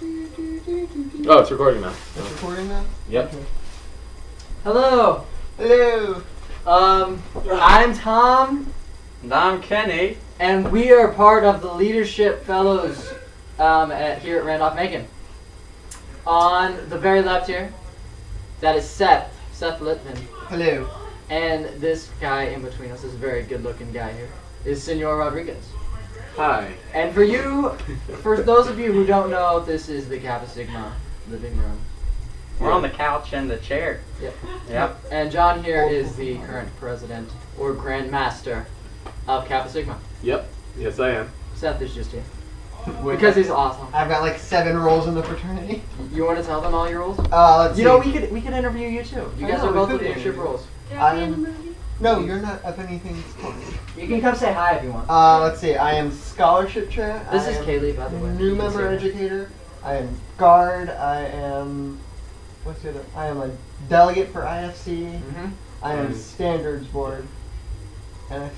Oh, it's recording now. It's recording now? Yep. Okay. Hello. Hello. I'm Tom, And I'm Kenny. and we are part of the Leadership Fellows here at Randolph-Macon. On the very left here, that is Seth Littman. Hello. And this guy in between us, this very good-looking guy here, is Senor Rodriguez. Hi. And for those of you who don't know, this is the Kappa Sigma living room. We're on the couch and the chair. Yep. Yep. And John here is the current president or Grand Master of Kappa Sigma. Yep. Yes, I am. Seth is just here. Because he's awesome. I've got like 7 roles in the fraternity. You want to tell them all your roles? Let's You see. know, we could interview you too. You I guys know, are we both could leadership interview. roles. No, you're not up anything. You can come say hi if you want. Let's see. I am scholarship chair. This I is am Kaylee, by the way. New member educator. I am guard. I am. What's the other? I am a delegate for IFC. Mm-hmm. I am standards board. And I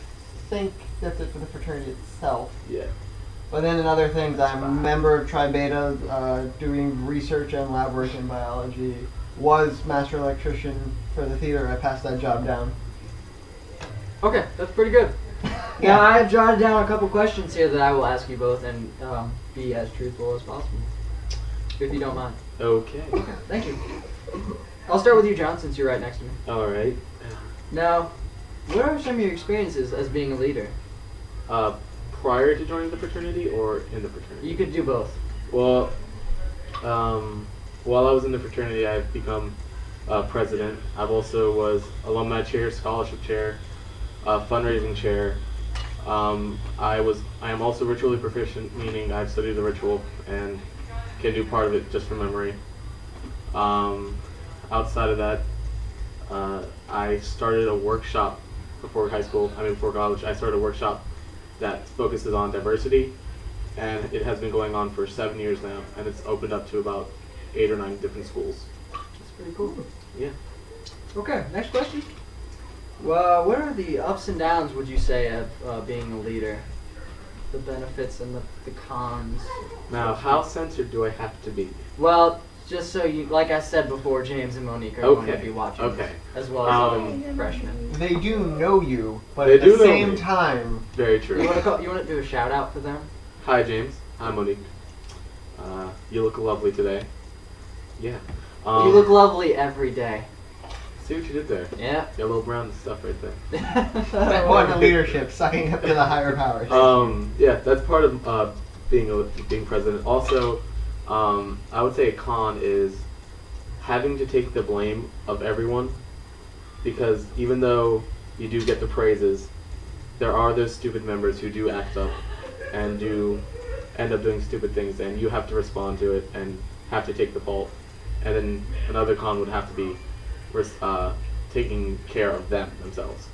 think that's it for the fraternity itself. Yeah. But then in other things, I'm a member of Tri Beta, doing research and lab work in biology. Was master electrician for the theater. I passed that job down. Okay, that's pretty good. Now, I have jotted down a couple questions here that I will ask you both and be as truthful as possible, if you don't mind. Okay. Thank you. I'll start with you, John, since you're right next to me. All right. Now, what are some of your experiences as being a leader? Prior to joining the fraternity or in the fraternity? You could do both. Well, while I was in the fraternity, I've become president. I've also was alumni chair, scholarship chair, fundraising chair. I am also ritually proficient, meaning I've studied the ritual and can do part of it just from memory. Outside of that, I started a workshop before college. I started a workshop that focuses on diversity, and it has been going on for 7 years now, and it's opened up to about 8 or 9 different schools. That's pretty cool. Yeah. Okay, next question. Well, what are the ups and downs, would you say, of being a leader? The benefits and the cons? Now, how censored do I have to be? Well, just so you, like I said before, James and Monique are going to be watching this, as well as other freshmen. They do know you, but They at do the know same me. time, Very true. You want to do a shout out for them? Hi, James. Hi, Monique. You look lovely today. Yeah. You look lovely every day. See what you did there? Yeah. Got a little brown stuff right there. that one the leadership, sucking up to the higher powers. Yeah, that's part of being president. Also, I would say a con is having to take the blame of everyone, because even though you do get the praises, there are those stupid members who do act up and do end up doing stupid things, and you have to respond to it and have to take the fault. And then another con would have to be taking care of themselves,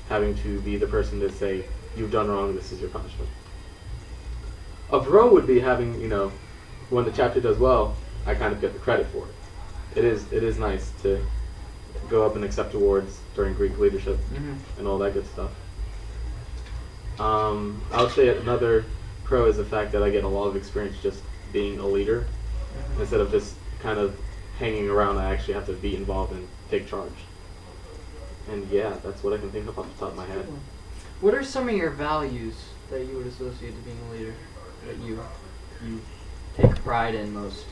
having to be the person to say, you've done wrong, this is your punishment. A pro would be having, when the chapter does well, I kind of get the credit for it. It is nice to go up and accept awards during Greek leadership and all that good stuff. I would say another pro is the fact that I get a lot of experience just being a leader. Instead of just kind of hanging around, I actually have to be involved and take charge. And yeah, that's what I can think of off the top of my head. What are some of your values that you would associate to being a leader, that you take pride in most?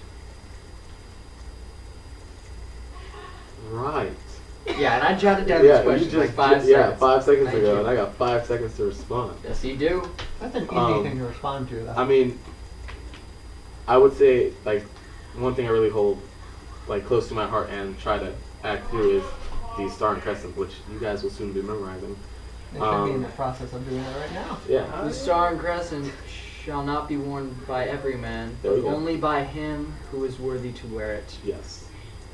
Right. Yeah, and I jotted down these questions like 5 seconds. Yeah, 5 seconds Thank ago, you. and I got 5 seconds to respond. Yes, you do. That's an easy thing to respond to, though. I mean, I would say, one thing I really hold, close to my heart and try to act through is the Star and Crescent, which you guys will soon be memorizing. They should be in the process of doing that right now. Yeah. The star and crescent shall not be worn by every man, There but you go. only by him who is worthy to wear it. Yes.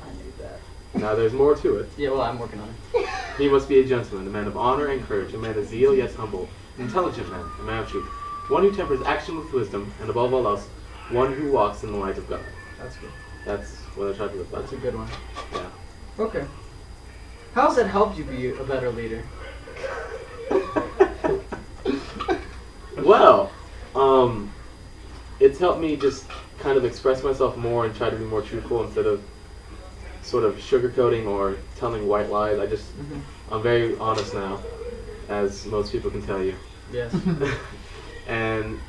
I knew that. Now there's more to it. Yeah, well, I'm working on it. He must be a gentleman, a man of honor and courage, a man of zeal yet humble, an intelligent man, a man of truth, one who tempers action with wisdom, and above all else, one who walks in the light of God. That's good. That's what I try to live by. That's a good one. Yeah. Okay. How's that helped you be a better leader? Well, it's helped me just kind of express myself more and try to be more truthful instead of sort of sugarcoating or telling white lies. I'm very honest now, as most people can tell you. Yes. And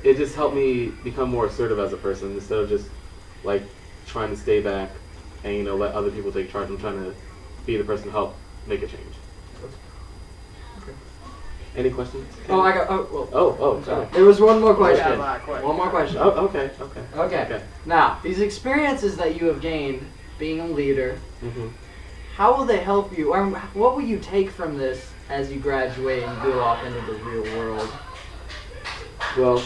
it just helped me become more assertive as a person instead of just like trying to stay back and let other people take charge. I'm trying to be the person to help make a change. Okay. Any questions? Oh, I got. Oh, well. Oh, sorry. There was one more Yeah, question. last question. One more question. Oh, okay. Okay. Now, these experiences that you have gained being a leader, Mm-hmm. how will they help you, or what will you take from this as you graduate and go off into the real world? Well,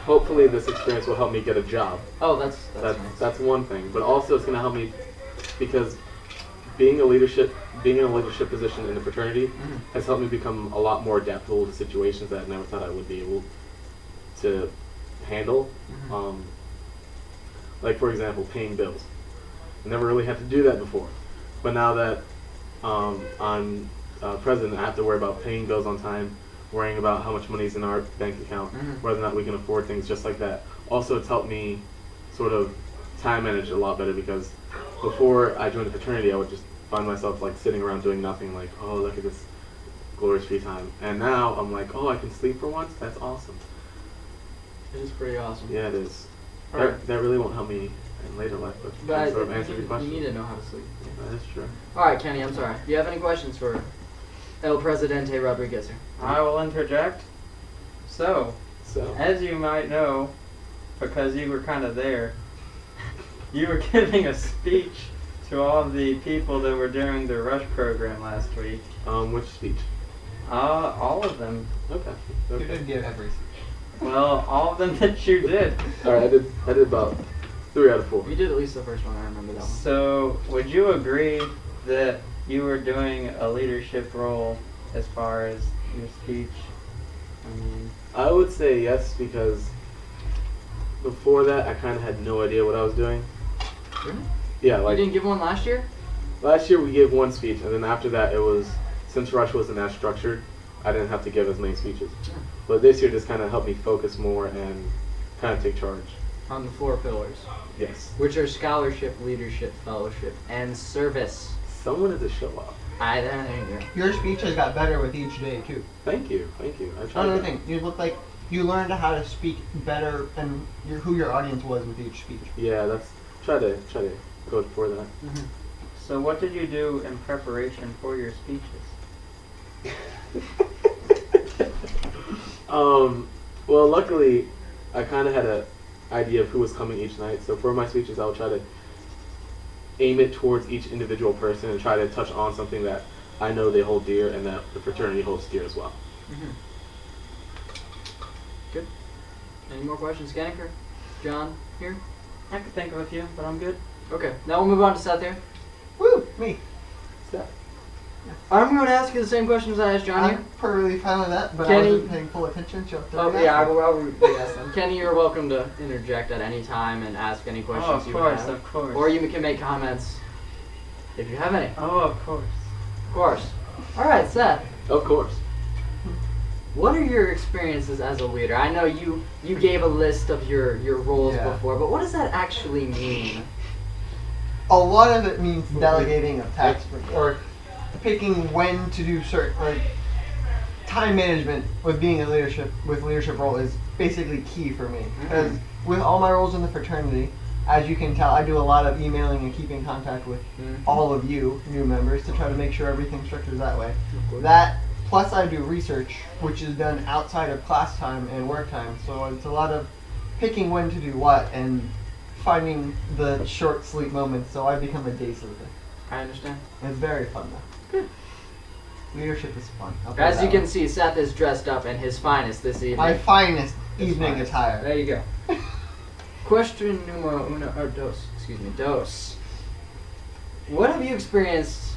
hopefully this experience will help me get a job. Oh, that's nice. That's one thing. But also it's going to help me because being in a leadership position in the fraternity has helped me become a lot more adaptable to situations that I never thought I would be able to handle. Like for example, paying bills. I never really had to do that before. But now that I'm president, I have to worry about paying bills on time, worrying about how much money is in our bank account, whether or not we can afford things just like that. Also, it's helped me sort of time manage a lot better because before I joined the fraternity, I would just find myself like sitting around doing nothing, like, oh, look at this glorious free time. And now I'm like, oh, I can sleep for once? That's awesome. It is pretty awesome. Yeah, it is. Alright. That really won't help me in later life, but But sort of answer your you question. need to know how to sleep. Yeah, that is true. All right, Kenny, I'm sorry. Do you have any questions for El Presidente Rodriguez here? I will interject. So, So, as you might know, because you were kind of there, you were giving a speech to all the people that were doing the Rush program last week. which speech? All of them. Okay. You Okay. did give every. Well, all of them that you did. All right, I did about 3 out of 4. You did at least the first one. I remember that one. So, would you agree that you were doing a leadership role as far as your speech? I mean, I would say yes because before that I kind of had no idea what I was doing. Really? Yeah, You like didn't give one last year? last year we gave one speech, and then after that it was since Rush wasn't as structured, I didn't have to give as many speeches. But this year just kind of helped me focus more and kind of take charge. On the 4 pillars, Yes. which are scholarship, leadership, fellowship, and service. Someone is to show off. There you go. Your speech has got better with each day too. Thank you. I tried. Another that. thing, you look like you learned how to speak better and who your audience was with each speech. Yeah, that's try to go for that. so what did you do in preparation for your speeches? Well, luckily, I kind of had an idea of who was coming each night. So for my speeches, I would try to aim it towards each individual person and try to touch on something that I know they hold dear and that the fraternity holds dear as well. Good. Any more questions, Ganniker? John, here? I could think of a few, but I'm good. Okay. Now we'll move on to Seth here. Woo, me. I'm going to ask you the same questions I asked John here. I'm perfectly fine with that, but Kenny- I wasn't paying full attention. So Oh, yeah, I will yes, them. Kenny, you're welcome to interject at any time and ask any questions Oh, of you course, have. of course. Or you can make comments if you have any. Oh, of course. Of course. All right, Seth. Of course. What are your experiences as a leader? I know you gave a list of your roles Yeah. before, but what does that actually mean? A lot of it means delegating of tasks or picking when to do certain time management with being a leadership role is basically key for me because with all my roles in the fraternity, as you can tell, I do a lot of emailing and keeping contact with all of you new members to try to make sure everything's structured that way. That plus I do research, which is done outside of class time and work time, so it's a lot of picking when to do what and finding the short sleep moments, so I become a day sleeper. I understand. It's very fun though. Good. Leadership is fun. I'll put it As you that can way. see, Seth is dressed up in his finest this evening. My finest His evening finest. attire. There you go. Question numero uno, or dos, excuse me, dos. What have you experienced,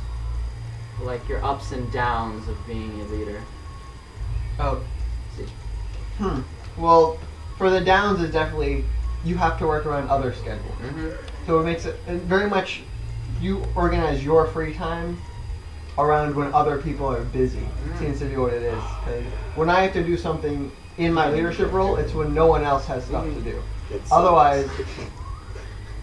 like your ups and downs of being a leader? Oh. See. Well, for the downs is definitely you have to work around other schedules. So it makes it very much you organize your free time around when other people are busy. Seems to be what it is. 'Cause when I have to do something in my leadership role, it's when no one else has stuff to do. It's, Otherwise,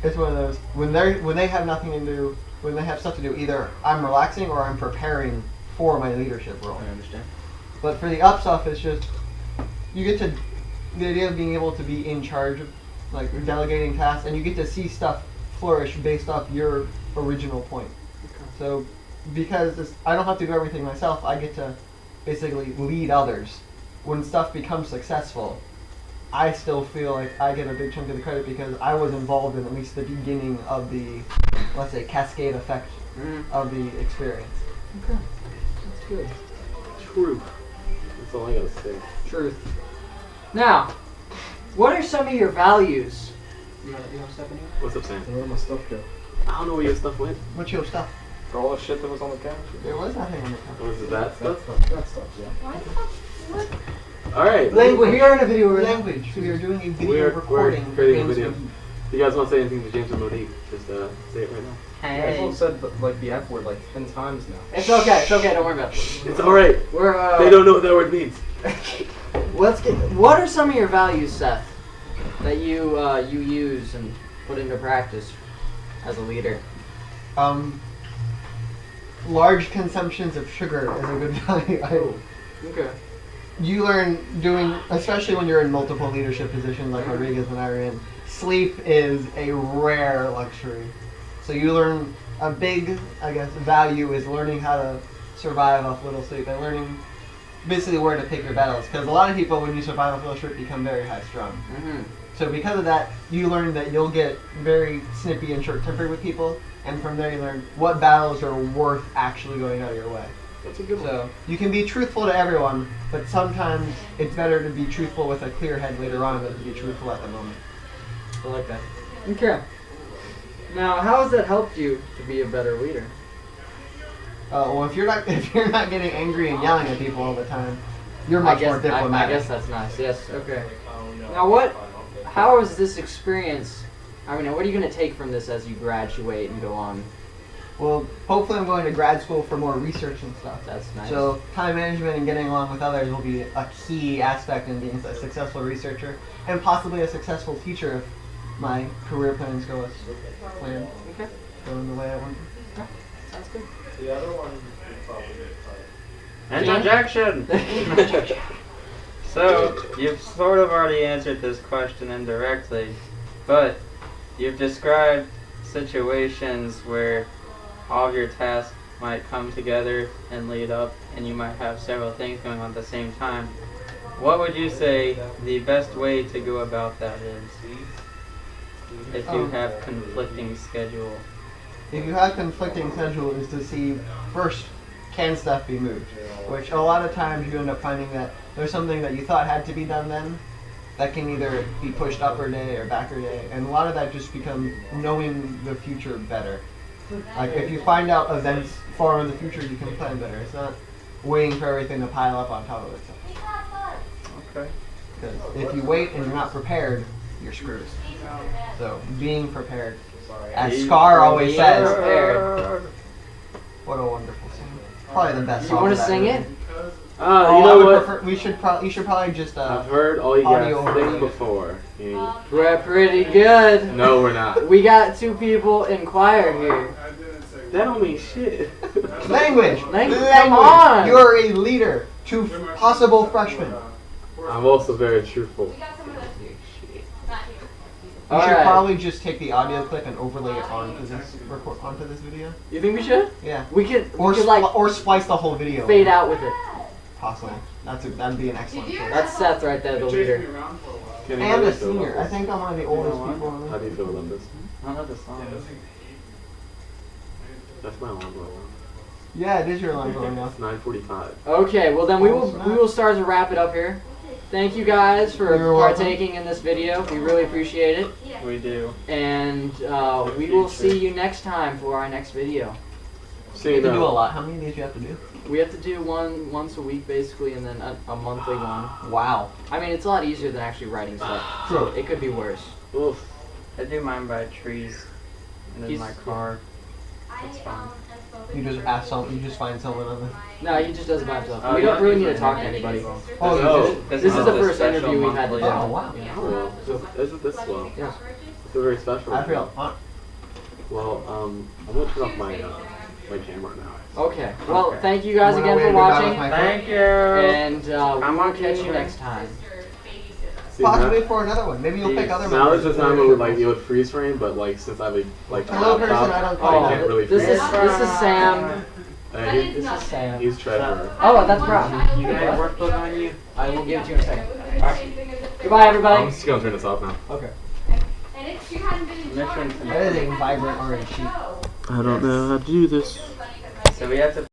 it's one of those when they have nothing to do, when they have stuff to do. Either I'm relaxing or I'm preparing for my leadership role. I understand. But for the up stuff, it's just you get to the idea of being able to be in charge of like delegating tasks, and you get to see stuff flourish based off your original point. Okay. So because I don't have to do everything myself, I get to basically lead others. When stuff becomes successful, I still feel like I get a big chunk of the credit because I was involved in at least the beginning of the, let's say, cascade effect of the experience. Okay. That's good. Truth. That's all I gotta say. Truth. Now, what are some of your values? You want to step in here? What's up, Sam? Where my stuff go? I don't know where your stuff went. What's your stuff? For all the shit that was on the couch. There was nothing on the couch. What is that stuff? That stuff, yeah. Alright. Language. We are in a video right now. Language. So we are doing a video We're recording. creating a James video. Monique. If you guys want to say anything to James and Monique, just say it right now. You guys all said like the F word like 10 times now. It's okay. It's okay. Don't worry about it. It's alright. We're They don't know what that word means. Let's get. What are some of your values, Seth, that you use and put into practice as a leader? Large consumptions of sugar is a good value. Okay. You learn doing, especially when you're in multiple leadership positions like Rodriguez and I are in, sleep is a rare luxury. So you learn a big, I guess, value is learning how to survive off little sleep and learning basically where to pick your battles. Because a lot of people, when you survive off little sleep, become very high strung. Mm-hmm. So because of that, you learn that you'll get very snippy and short-tempered with people, and from there you learn what battles are worth actually going out of your way. That's a good one. So you can be truthful to everyone, but sometimes it's better to be truthful with a clear head later on than to be truthful at the moment. I like that. Okay. Now, how has that helped you to be a better leader? Well, if you're not getting angry and yelling at people all the time, you're much more I diplomatic. guess that's nice. Yes. Okay. Now, how is this experience? I mean, what are you going to take from this as you graduate and go on? Well, hopefully I'm going to grad school for more research and stuff. That's nice. So time management and getting along with others will be a key aspect in being a successful researcher and possibly a successful teacher if my career plans go as planned. Okay. Going the way I want to. Sounds good. The other one would probably Interjection! So, you've sort of already answered this question indirectly, but you've described situations where all of your tasks might come together and lead up, and you might have several things going on at the same time. What would you say the best way to go about that is? If you have conflicting schedule. If you have conflicting schedule, is to see first, can stuff be moved? Which a lot of times you end up finding that there's something that you thought had to be done then that can either be pushed up a day or back a day, and a lot of that just becomes knowing the future better. Like if you find out events far in the future, you can plan better. It's not waiting for everything to pile up on top of itself. Okay. Because if you wait and you're not prepared, you're screwed. So being prepared. As Scar always says, what a wonderful song. Probably the best You song. want to of that sing movie. it? You I know would what? prefer, you should probably just I've heard all you audio guys think only. before. We're pretty good. No, we're not. We got 2 people in choir here. That don't mean shit. language. Come on. You're a leader to possible freshmen. I'm also very truthful. You should Alright. probably just take the audio clip and overlay it onto this video. You think we should? Yeah. We could Or like or splice the whole video. fade out with it. Possibly. That'd be an excellent choice. That's Seth right there, the leader. Kenny, And how do a you feel about senior. I this? think I'm one of the oldest people in How this. do you feel about this? I don't know the song. That's my alarm going on. Yeah, it is your alarm going off. It's 9:45. Okay, well then we will start to wrap it up here. Thank you guys for You're welcome. partaking in this video. We really appreciate it. We do. And we will see you next time for our next video. See You you have to do a now. lot. How many days do you have to do? We have to do one once a week basically, and then a monthly one. Wow. I mean, it's a lot easier than actually writing stuff. True. It could be worse. Oof. I do mine by trees and in He's- my car. That's fine. You just ask something. You just find someone on the. No, he just does it by himself. Oh, we yeah. don't really need to talk to anybody. Oh, Oh, This is the first special interview we've had to do. monthly- Oh wow. Yeah. Oh, well, this well. Yeah. It's a very special. I feel honored. Well, I'm gonna turn off my my camera now. Okay. Well, Okay. thank you guys Wanna again wave for goodbye watching, with my Thank you. and I'm we'll on catch you camera. next time. See, Possibly now, for another one. Maybe you'll pick other now members. there's a time it would like it would freeze frame, but like since I have a like Hello, person laptop, I don't I call. can't really this freeze. is Sam. He- This is Sam. he's treasurer. Oh, that's Brown. You got a workbook on you? I will give it to you in a second. Alright. Goodbye, everybody. I'm just gonna turn this off now. Okay. And if you hadn't been in Mission charge, That is a vibrant orange sheet. I don't know how to do this. So we have to